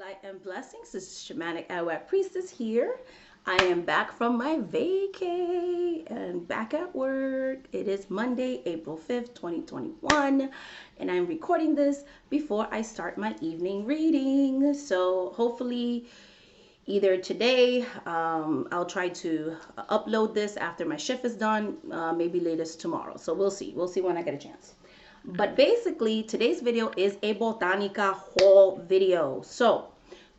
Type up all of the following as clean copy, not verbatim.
Light and blessings. This is Shamanic Agua Priestess here. I am back from my vacay and back at work. It is Monday, April 5th, 2021, and I'm recording this before I start my evening reading. So hopefully either today, I'll try to upload this after my shift is done, maybe latest tomorrow. So we'll see. We'll see when I get a chance. But basically, today's video is a botanica haul video. So,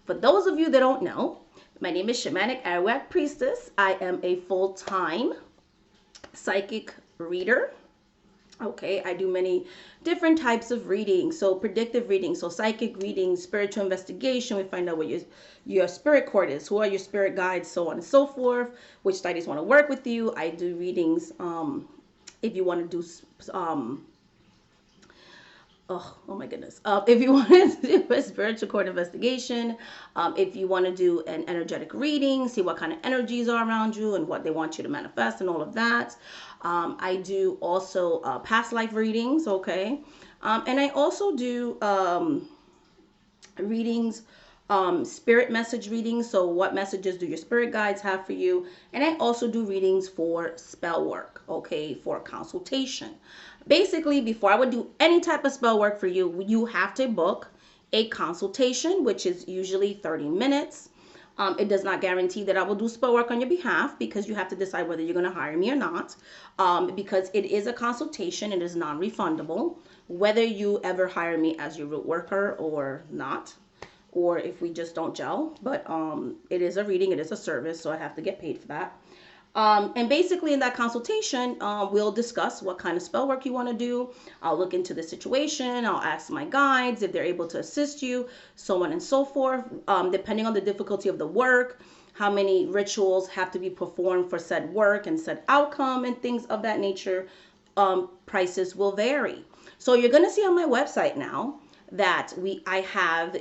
for those of you that don't know, my name is Shamanic Arawak Priestess. I am a full-time psychic reader. Okay, I do many different types of readings. So, predictive reading, so psychic reading, spiritual investigation. We find out what your spirit cord is, who are your spirit guides, so on and so forth, which deities want to work with you. I do readings if you want to do oh my goodness. If you want to do a spiritual cord investigation, if you want to do an energetic reading, see what kind of energies are around you and what they want you to manifest and all of that. I do also past life readings, okay? And I also do readings, spirit message readings. So what messages do your spirit guides have for you? And I also do readings for spell work, okay, for consultation. Basically, before I would do any type of spell work for you, you have to book a consultation, which is usually 30 minutes. It does not guarantee that I will do spell work on your behalf because you have to decide whether you're going to hire me or not. Because it is a consultation, it is non-refundable, whether you ever hire me as your root worker or not, or if we just don't gel. But it is a reading, it is a service, so I have to get paid for that. And basically in that consultation, we'll discuss what kind of spell work you want to do. I'll look into the situation. I'll ask my guides if they're able to assist you, so on and so forth. Depending on the difficulty of the work, how many rituals have to be performed for said work and said outcome and things of that nature, prices will vary. So you're going to see on my website now that I have,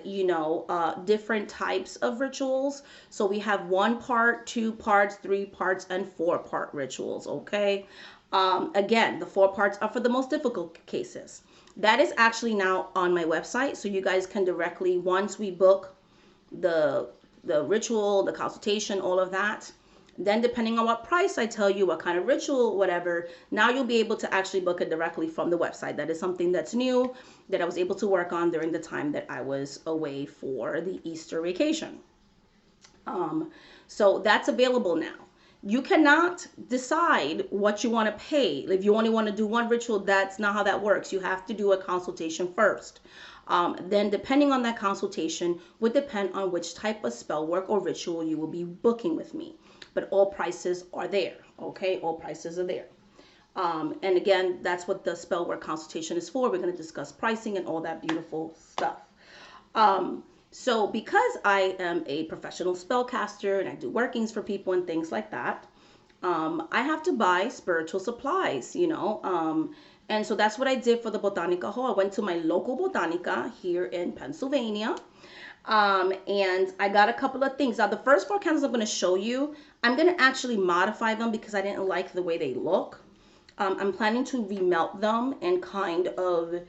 different types of rituals. So we have 1 part, 2 parts, 3 parts, and 4-part rituals, okay? Again, the 4 parts are for the most difficult cases. That is actually now on my website, so you guys can directly, once we book the ritual, the consultation, all of that, then depending on what price I tell you, what kind of ritual, whatever, now you'll be able to actually book it directly from the website. That is something that's new that I was able to work on during the time that I was away for the Easter vacation. So that's available now. You cannot decide what you want to pay. If you only want to do 1 ritual, that's not how that works. You have to do a consultation first. Then depending on that consultation would depend on which type of spell work or ritual you will be booking with me. But all prices are there, okay? All prices are there. And again, that's what the spell work consultation is for. We're going to discuss pricing and all that beautiful stuff. So because I am a professional spellcaster and I do workings for people and things like that, I have to buy spiritual supplies, and so that's what I did for the Botanica haul. I went to my local Botanica here in Pennsylvania. And I got a couple of things. Now, the first 4 candles I'm going to show you, I'm going to actually modify them because I didn't like the way they look. I'm planning to remelt them and kind of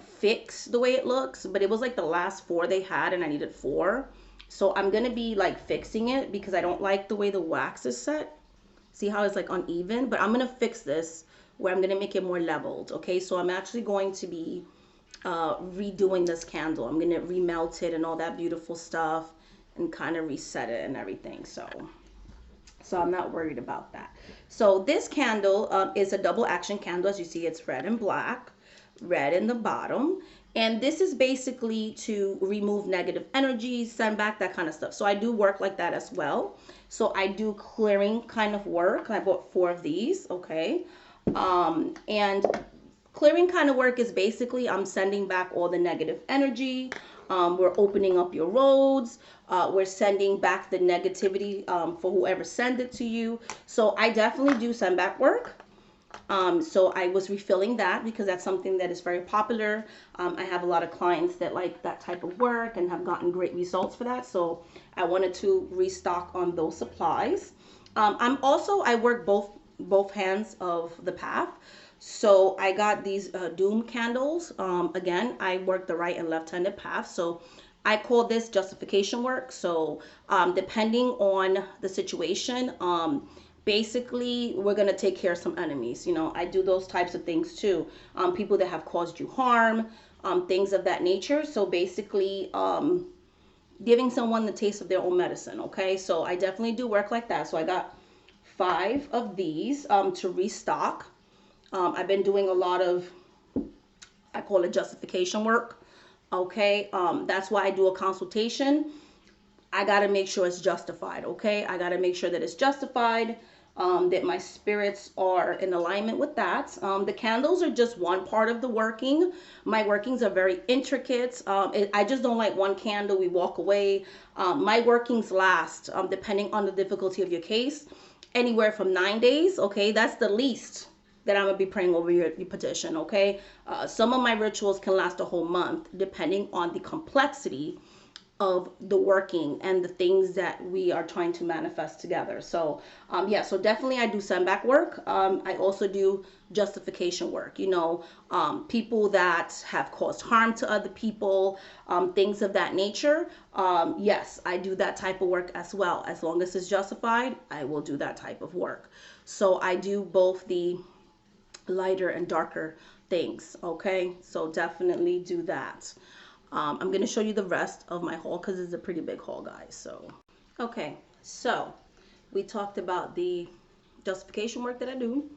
fix the way it looks. But it was like the last 4 they had and I needed 4. So I'm going to be like fixing it because I don't like the way the wax is set. See how it's like uneven? But I'm going to fix this where I'm going to make it more leveled. Okay, so I'm actually going to be redoing this candle. I'm gonna remelt it and all that beautiful stuff and kind of reset it and everything. So I'm not worried about that. So this candle is a double action candle. As you see, it's red and black, red in the bottom. And this is basically to remove negative energies, send back, that kind of stuff. So I do work like that as well. So I do clearing kind of work. I bought 4 of these, okay? And clearing kind of work is basically I'm sending back all the negative energy. We're opening up your roads. We're sending back the negativity for whoever sent it to you. So I definitely do send back work. So I was refilling that because that's something that is very popular. I have a lot of clients that like that type of work and have gotten great results for that. So I wanted to restock on those supplies. I work both hands of the path. So I got these doom candles. Again, I work the right and left-handed path. So I call this justification work. So depending on the situation, basically we're going to take care of some enemies. You know, I do those types of things too. People that have caused you harm, things of that nature. So basically giving someone the taste of their own medicine. Okay, so I definitely do work like that. So I got 5 of these to restock. I've been doing a lot of, I call it justification work. Okay, that's why I do a consultation. I got to make sure it's justified. Okay, I got to make sure that it's justified, that my spirits are in alignment with that. The candles are just one part of the working. My workings are very intricate. I just don't like one candle, we walk away. My workings last, depending on the difficulty of your case, anywhere from 9 days. Okay, that's the least that I'm gonna be praying over your petition. Okay, some of my rituals can last a whole month, depending on the complexity of the working and the things that we are trying to manifest together. So yeah, so definitely I do sendback work. I also do justification work, you know, people that have caused harm to other people, things of that nature. Yes, I do that type of work as well. As long as it's justified, I will do that type of work. So I do both the lighter and darker things. Okay, so definitely do that. I'm going to show you the rest of my haul because it's a pretty big haul, guys. So okay, so we talked about the justification work that I do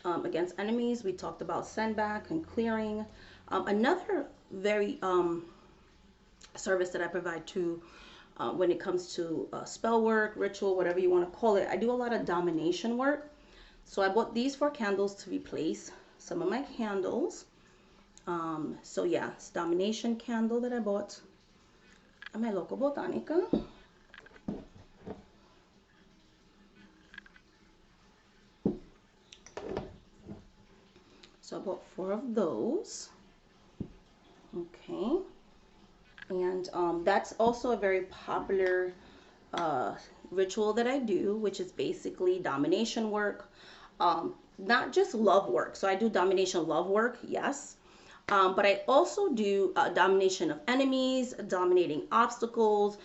against enemies. We talked about sendback and clearing. Another very service that I provide to when it comes to spell work, ritual, whatever you want to call it, I do a lot of domination work. So I bought these 4 candles to replace some of my candles. So yeah, it's Domination Candle that I bought at my local botanica. So I bought 4 of those. Okay. And that's also a very popular ritual that I do, which is basically domination work. Not just love work. So I do domination love work, yes. But I also do domination of enemies, dominating obstacles.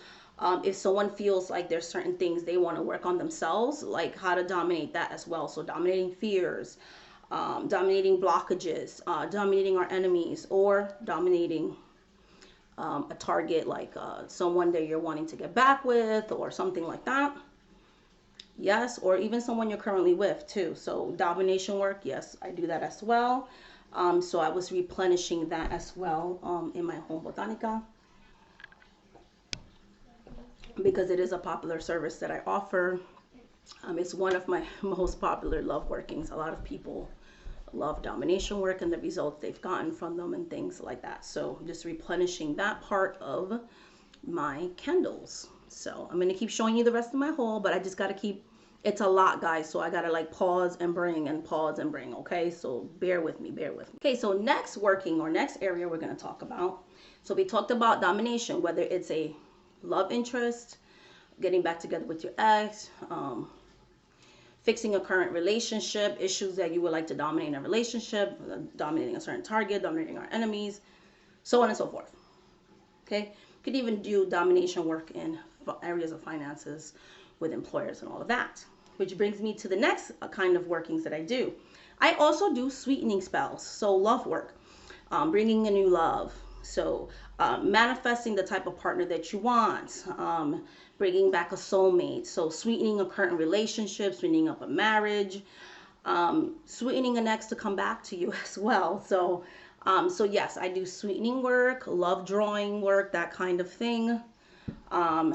If someone feels like there's certain things they want to work on themselves, like how to dominate that as well. So dominating fears, dominating blockages, dominating our enemies, or dominating a target, like someone that you're wanting to get back with or something like that. Yes, or even someone you're currently with too. So domination work, yes, I do that as well. So I was replenishing that as well in my home botanica, because it is a popular service that I offer. It's one of my most popular love workings. A lot of people love domination work and the results they've gotten from them and things like that. So just replenishing that part of my candles. So I'm going to keep showing you the rest of my haul, but I just got to keep, it's a lot, guys, so I gotta like pause and bring and pause and bring. Okay, so bear with me, bear with me. Okay, so next working or next area we're gonna talk about, so we talked about domination, whether it's a love interest, getting back together with your ex, fixing a current relationship, issues that you would like to dominate in a relationship, dominating a certain target, dominating our enemies, so on and so forth. Okay, you could even do domination work in areas of finances with employers and all of that. Which brings me to the next kind of workings that I do. I also do sweetening spells, so love work, bringing a new love. So manifesting the type of partner that you want, bringing back a soulmate. So sweetening a current relationship, sweetening up a marriage, sweetening an ex to come back to you as well. So, so yes, I do sweetening work, love drawing work, that kind of thing.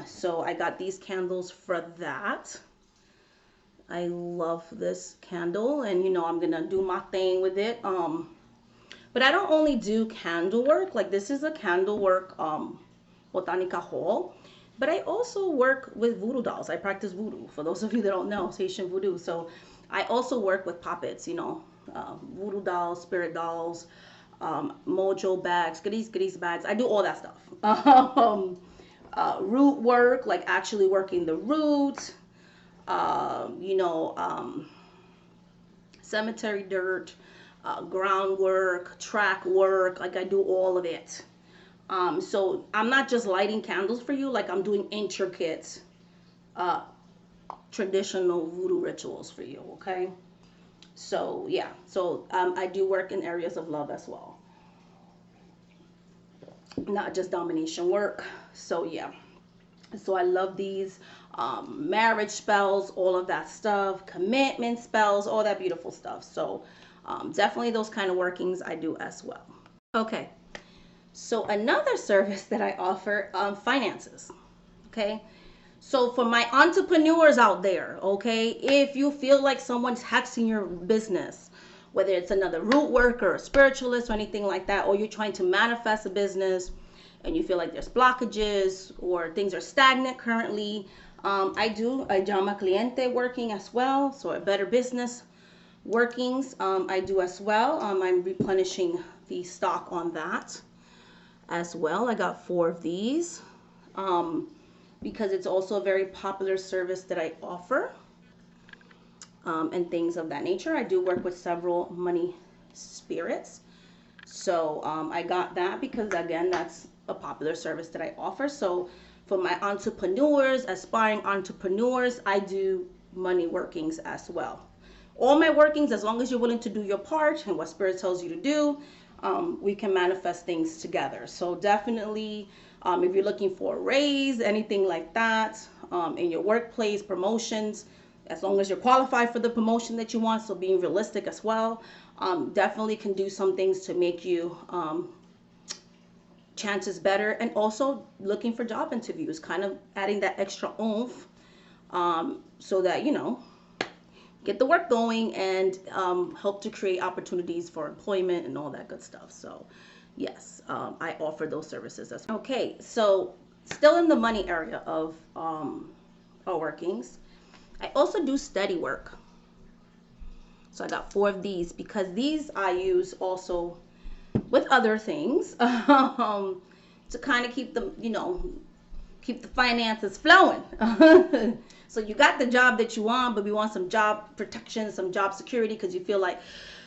So I got these candles for that. I love this candle, and you know I'm gonna do my thing with it. But I don't only do candle work, like this is a candle work botanica haul, but I also work with voodoo dolls. I practice voodoo, for those of you that don't know, Haitian voodoo. So I also work with puppets, you know, voodoo dolls, spirit dolls, mojo bags, goodies bags. I do all that stuff. Root work, like actually working the root, you know, cemetery dirt, groundwork, track work, like I do all of it. So I'm not just lighting candles for you, like I'm doing intricate uh, traditional voodoo rituals for you, okay? So yeah, so I do work in areas of love as well, not just domination work. So yeah, so I love these marriage spells, all of that stuff, commitment spells, all that beautiful stuff. So definitely those kind of workings I do as well. Okay, so another service that I offer, finances. Okay, so for my entrepreneurs out there, okay, if you feel like someone's hexing your business, whether it's another root worker, a spiritualist, or anything like that, or you're trying to manifest a business and you feel like there's blockages or things are stagnant currently, I do a llama cliente working as well, so a better business workings I do as well. I'm replenishing the stock on that as well. I got 4 of these. Because it's also a very popular service that I offer, and things of that nature. I do work with several money spirits. So I got that because, again, that's a popular service that I offer. So for my entrepreneurs, aspiring entrepreneurs, I do money workings as well. All my workings, as long as you're willing to do your part and what Spirit tells you to do, we can manifest things together. So definitely, if you're looking for a raise, anything like that, in your workplace, promotions, as long as you're qualified for the promotion that you want, so being realistic as well, definitely can do some things to make you chances better. And also looking for job interviews, kind of adding that extra oomph, so that, you know, get the work going and help to create opportunities for employment and all that good stuff. So yes, I offer those services as well. Okay, so still in the money area of our workings, I also do steady work. So I got 4 of these because these I use also with other things to kind of keep them, you know, keep the finances flowing. So you got the job that you want, but we want some job protection, some job security, because you feel like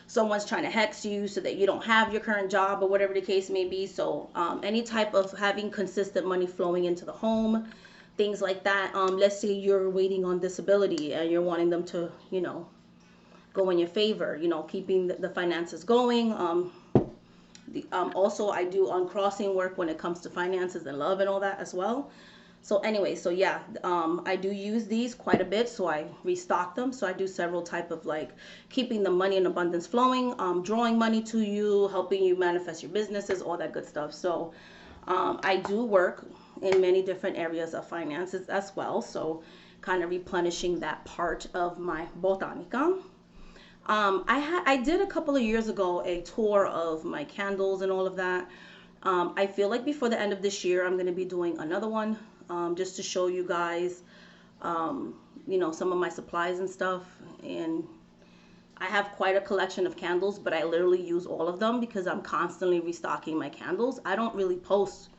someone's trying to hex you so that you don't have your current job or whatever the case may be. So any type of having consistent money flowing into the home, things like that. Let's say you're waiting on disability and you're wanting them to, you know, go in your favor, you know, keeping the finances going. Also, I do uncrossing work when it comes to finances and love and all that as well. So anyway, so yeah, I do use these quite a bit, so I restock them. So I do several type of like keeping the money and abundance flowing, drawing money to you, helping you manifest your businesses, all that good stuff. So I do work in many different areas of finances as well. So kind of replenishing that part of my botanica. I did a couple of years ago a tour of my candles and all of that. I feel like before the end of this year, I'm going to be doing another one, just to show you guys, you know, some of my supplies and stuff. And I have quite a collection of candles, but I literally use all of them because I'm constantly restocking my candles. I don't really post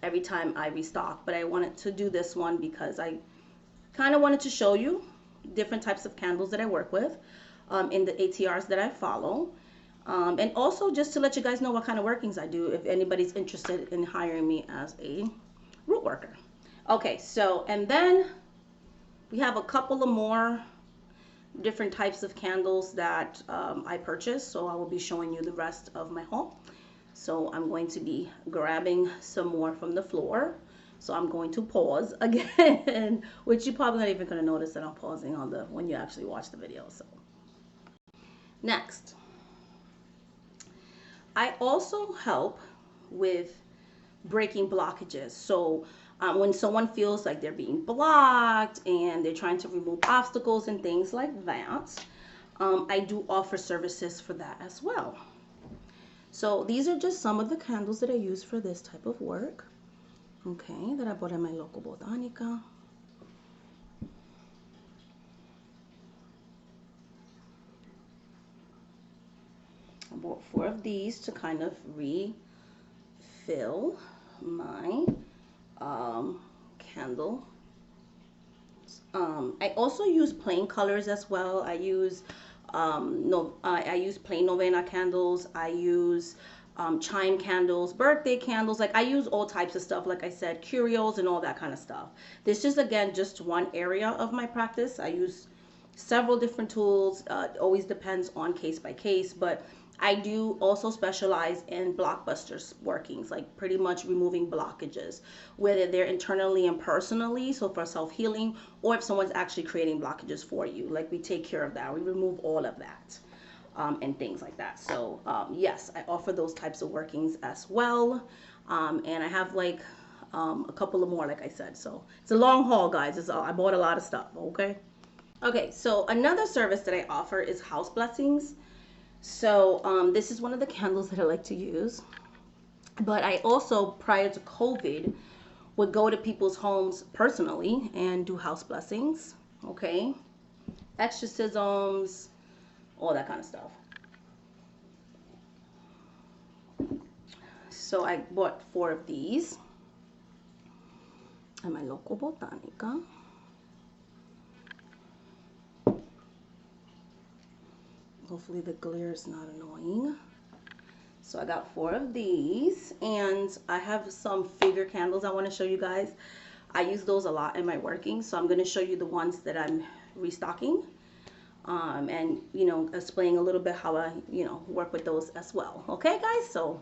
every time I restock, but I wanted to do this one because I kind of wanted to show you different types of candles that I work with, in the ATRs that I follow. And also just to let you guys know what kind of workings I do if anybody's interested in hiring me as a root worker. Okay, so, and then we have a couple of more different types of candles that I purchased. So I will be showing you the rest of my haul. So I'm going to be grabbing some more from the floor. So I'm going to pause again, which you're probably not even going to notice that I'm pausing on the when you actually watch the video. So next, I also help with breaking blockages. So when someone feels like they're being blocked and they're trying to remove obstacles and things like that, I do offer services for that as well. So these are just some of the candles that I use for this type of work. Okay, that I bought at my local botanica. I bought 4 of these to kind of refill my candle. I also use plain colors as well. I use I use plain novena candles. I use chime candles, birthday candles. Like I use all types of stuff, like I said, curios and all that kind of stuff. This is again just one area of my practice. I use several different tools. It always depends on case by case, but I do also specialize in blockbusters workings, like pretty much removing blockages, whether they're internally and personally, so for self-healing, or if someone's actually creating blockages for you. Like we take care of that. We remove all of that. And things like that. So yes, I offer those types of workings as well. And I have like a couple of more, like I said. So it's a long haul, guys. I bought a lot of stuff, okay? Okay, so another service that I offer is house blessings. So this is one of the candles that I like to use. But I also, prior to COVID, would go to people's homes personally and do house blessings, okay? Exorcisms, all that kind of stuff. So I bought 4 of these at my local botanica. Hopefully the glare is not annoying. So I got 4 of these, and I have some figure candles I want to show you guys. I use those a lot in my working, so I'm going to show you the ones that I'm restocking. And you know, explain a little bit how I, you know, work with those as well. Okay, guys? So,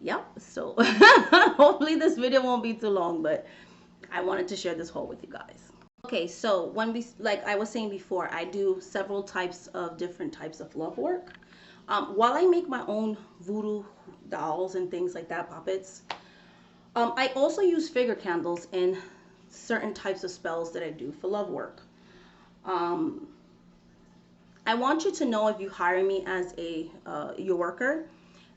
yep. So, hopefully this video won't be too long, but I wanted to share this haul with you guys. Okay, so when we, like I was saying before, I do several types of different types of love work. While I make my own voodoo dolls and things like that, puppets, I also use figure candles in certain types of spells that I do for love work. I want you to know, if you hire me as your worker,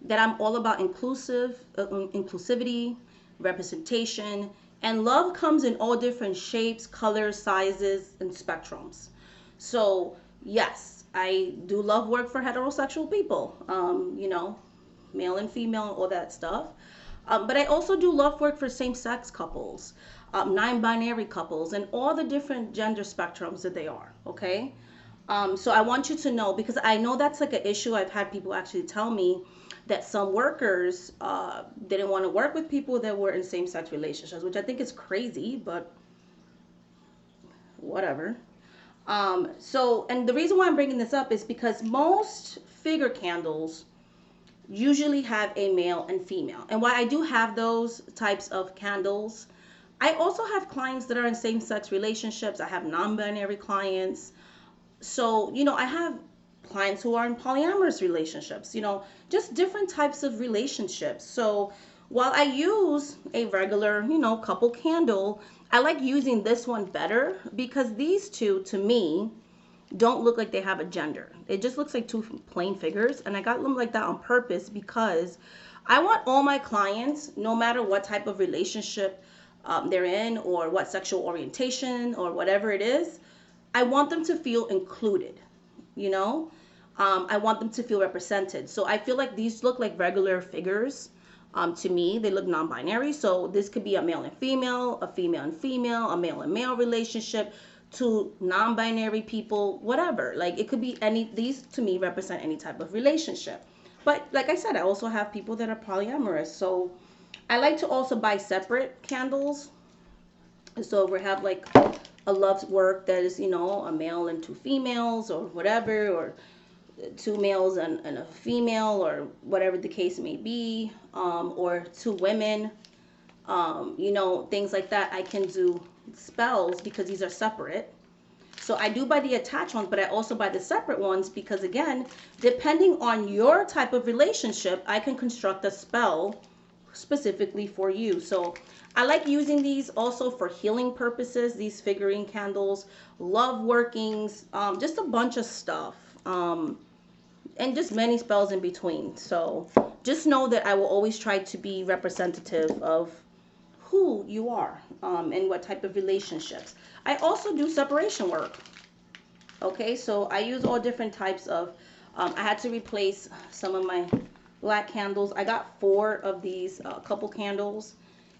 that I'm all about inclusivity, representation, and love comes in all different shapes, colors, sizes, and spectrums. So yes, I do love work for heterosexual people, you know, male and female and all that stuff. But I also do love work for same-sex couples, non-binary couples, and all the different gender spectrums that they are, okay? So I want you to know, because I know that's like an issue. I've had people actually tell me that some workers didn't want to work with people that were in same-sex relationships, which I think is crazy, but whatever. So, and the reason why I'm bringing this up is because most figure candles usually have a male and female. And while I do have those types of candles, I also have clients that are in same-sex relationships. I have non-binary clients. So, you know, I have clients who are in polyamorous relationships, you know, just different types of relationships. So while I use a regular, you know, couple candle, I like using this one better because these two, to me, don't look like they have a gender. It just looks like 2 plain figures. And I got them like that on purpose because I want all my clients, no matter what type of relationship they're in or what sexual orientation or whatever it is, I want them to feel included, you know? I want them to feel represented. So I feel like these look like regular figures. To me, they look non-binary. So this could be a male and female, a female and female, a male and male relationship, to non-binary people, whatever. Like it could be any, these to me represent any type of relationship. But like I said, I also have people that are polyamorous. So I like to also buy separate candles. So we have like a love work that is, you know, a male and 2 females or whatever, or 2 males and a female, or whatever the case may be, or 2 women, you know, things like that. I can do spells because these are separate. So I do buy the attached ones, but I also buy the separate ones because, again, depending on your type of relationship, I can construct a spell specifically for you. So I like using these also for healing purposes, these figurine candles, love workings, just a bunch of stuff, and just many spells in between. So just know that I will always try to be representative of who you are, and what type of relationships. I also do separation work. Okay, so I use all different types of, I had to replace some of my black candles. I got 4 of these couple candles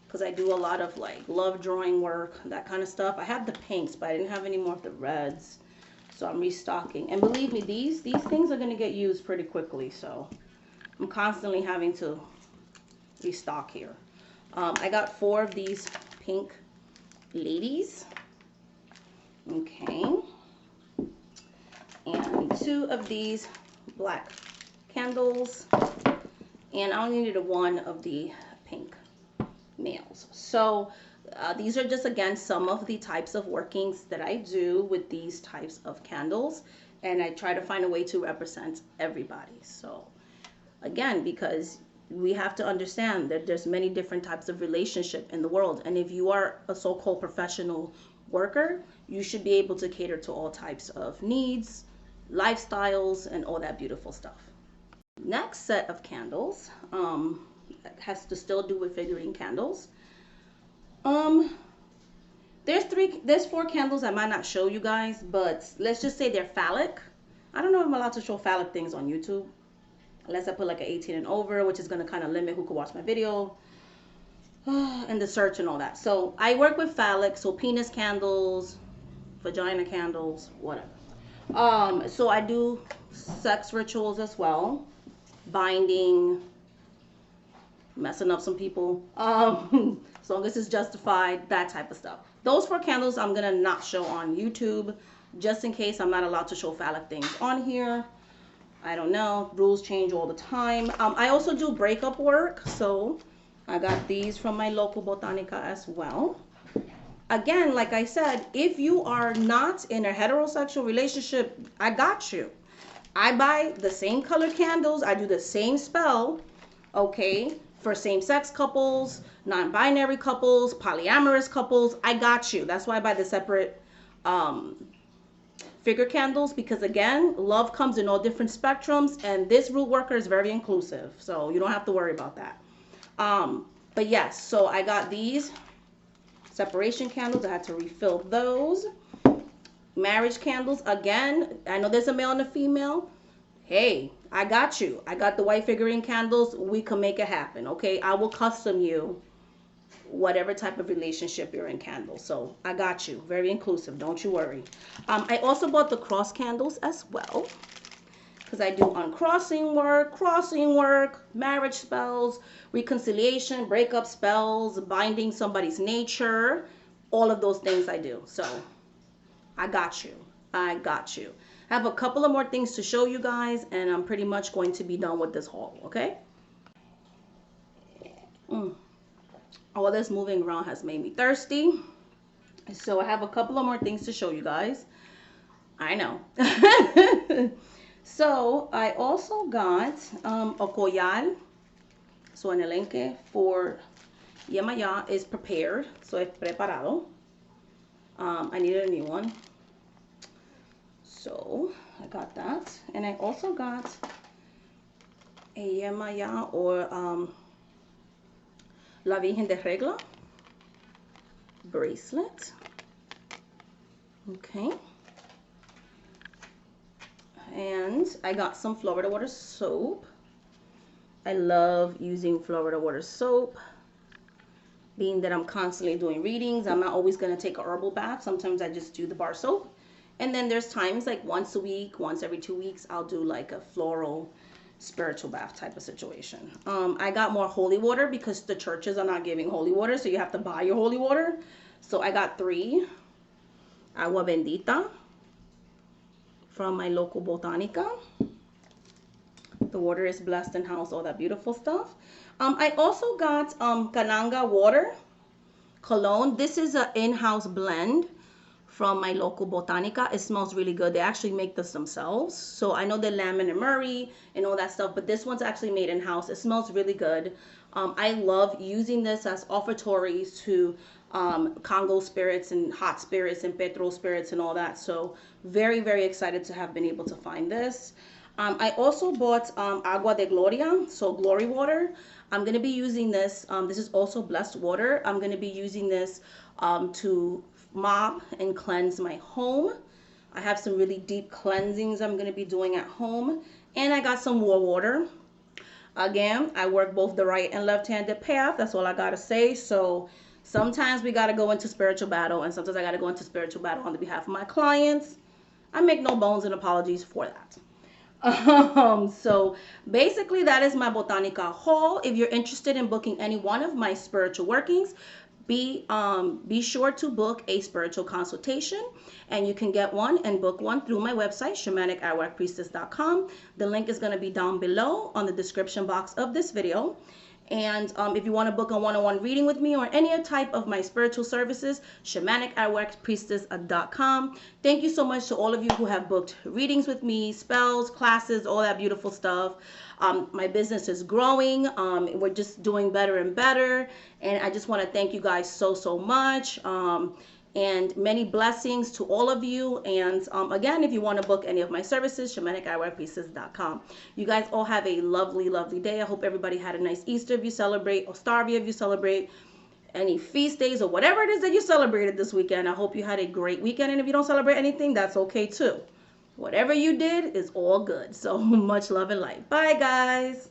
because I do a lot of like love drawing work, that kind of stuff. I have the pinks, but I didn't have any more of the reds. So I'm restocking. And believe me, these things are going to get used pretty quickly. So I'm constantly having to restock here. I got 4 of these pink ladies. Okay. And 2 of these black candles. And I only needed 1 of the pink nails. So these are just, again, some of the types of workings that I do with these types of candles. And I try to find a way to represent everybody. So again, because we have to understand that there's many different types of relationship in the world. And if you are a so-called professional worker, you should be able to cater to all types of needs, lifestyles, and all that beautiful stuff. Next set of candles has to still do with figurine candles. There's 4 candles I might not show you guys, but let's just say they're phallic. I don't know if I'm allowed to show phallic things on YouTube, unless I put like an 18 and over, which is going to kind of limit who could watch my video and the search and all that. So I work with phallic, so penis candles, vagina candles, whatever. So I do sex rituals as well, binding, messing up some people, as long as it's justified, that type of stuff. Those 4 candles I'm gonna not show on YouTube, just in case I'm not allowed to show phallic things on here. I don't know, rules change all the time. I also do breakup work, so I got these from my local botanica as well. Again, like I said, if you are not in a heterosexual relationship, I got you. I buy the same color candles, I do the same spell, okay, for same-sex couples, non-binary couples, polyamorous couples. I got you. That's why I buy the separate figure candles, because again, love comes in all different spectrums, and this root worker is very inclusive, so you don't have to worry about that. But yes, so I got these separation candles. I had to refill those. Marriage candles, again, I know there's a male and a female. Hey, I got you. I got the white figurine candles. We can make it happen, okay? I will custom you whatever type of relationship you're in candles. So I got you. Very inclusive. Don't you worry. I also bought the cross candles as well, because I do uncrossing work, crossing work, marriage spells, reconciliation, breakup spells, binding somebody's nature, all of those things I do. So I got you. I got you. I have a couple of more things to show you guys, and I'm pretty much going to be done with this haul, okay? All this moving around has made me thirsty. So I have a couple of more things to show you guys. I know. So I also got a collar. So en el enque for Yemaya is prepared. So es preparado. I needed a new one. So I got that. And I also got a Yemaya or La Virgen de Regla bracelet. Okay. And I got some Florida water soap. I love using Florida water soap. Being that I'm constantly doing readings, I'm not always going to take a herbal bath. Sometimes I just do the bar soap. And then there's times like once a week, once every 2 weeks, I'll do like a floral spiritual bath type of situation. I got more holy water because the churches are not giving holy water, so you have to buy your holy water. So I got 3 Agua Bendita from my local botanica. The water is blessed in house, all that beautiful stuff. I also got Kananga water, Cologne. This is an in-house blend from my local botanica. It smells really good. They actually make this themselves. So I know the lemon and murray and all that stuff, but this one's actually made in-house. It smells really good. I love using this as offertories to Congo spirits and hot spirits and petrol spirits and all that. So very, very excited to have been able to find this. I also bought Agua De Gloria, so glory water. I'm going to be using this. This is also blessed water. I'm going to be using this to mop and cleanse my home. I have some really deep cleansings I'm going to be doing at home. And I got some war water. Again, I work both the right and left-handed path. That's all I got to say. So sometimes we got to go into spiritual battle, and sometimes I got to go into spiritual battle on the behalf of my clients. I make no bones and apologies for that. So basically that is my botanica haul. If you're interested in booking any one of my spiritual workings, be sure to book a spiritual consultation, and you can get one and book one through my website, shamanic@priestess.com. The link is going to be down below on the description box of this video. And if you want to book a one-on-one reading with me or any type of my spiritual services, shamanic@priestess.com. Thank you so much to all of you who have booked readings with me, spells, classes, all that beautiful stuff. My business is growing. We're just doing better and better. And I just want to thank you guys so, so much. And many blessings to all of you. And again, if you want to book any of my services, shamanic@priestess.com. You guys all have a lovely, lovely day. I hope everybody had a nice Easter if you celebrate, or Starvia if you celebrate, any feast days or whatever it is that you celebrated this weekend. I hope you had a great weekend. And if you don't celebrate anything, that's okay too. Whatever you did is all good. So much love and light. Bye, guys.